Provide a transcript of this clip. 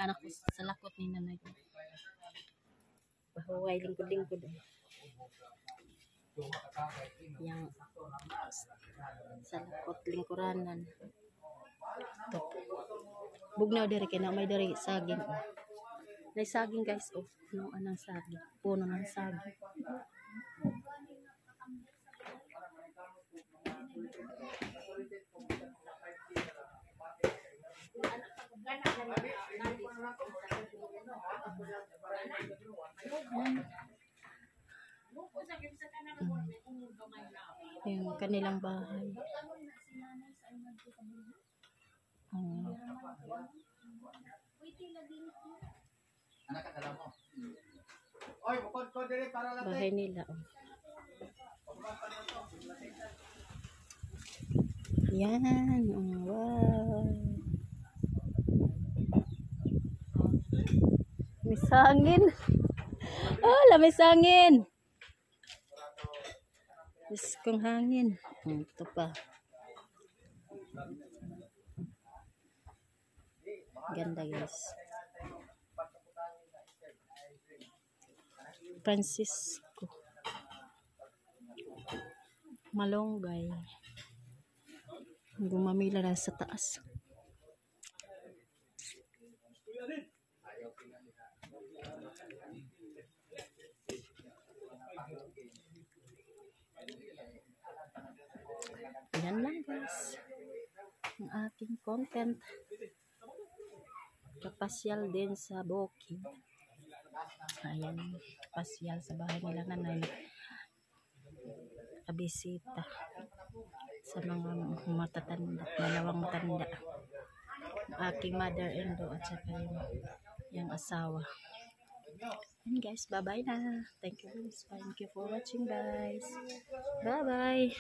anak ko sa lakot ni nanay ko. Bahuway lingkod-lingkod. Yang sa lakot lingkuranan. Ito. Bugnaw diri kay na may diri saging. May saging guys, oh, no anang saging. Puno ng saging. Yung kanilang bahay. Bahay nila. Oh. Yan. Oh, wow. May sangin. Oh, lamay sangin. Diyos kong hangin. Ito pa. Ganda guys. Francisco. Malonggay. Gumamila na sa taas. Yan lang guys ang aking content. Kapasyal din sa Bukid. Ayan, pasyal sa bahay nila nanay. Kabisita sa mga matatanda, malawang matanda. Aking mother-in-law at saka yung asawa. And guys, bye-bye na. Thank you for watching guys. Bye-bye.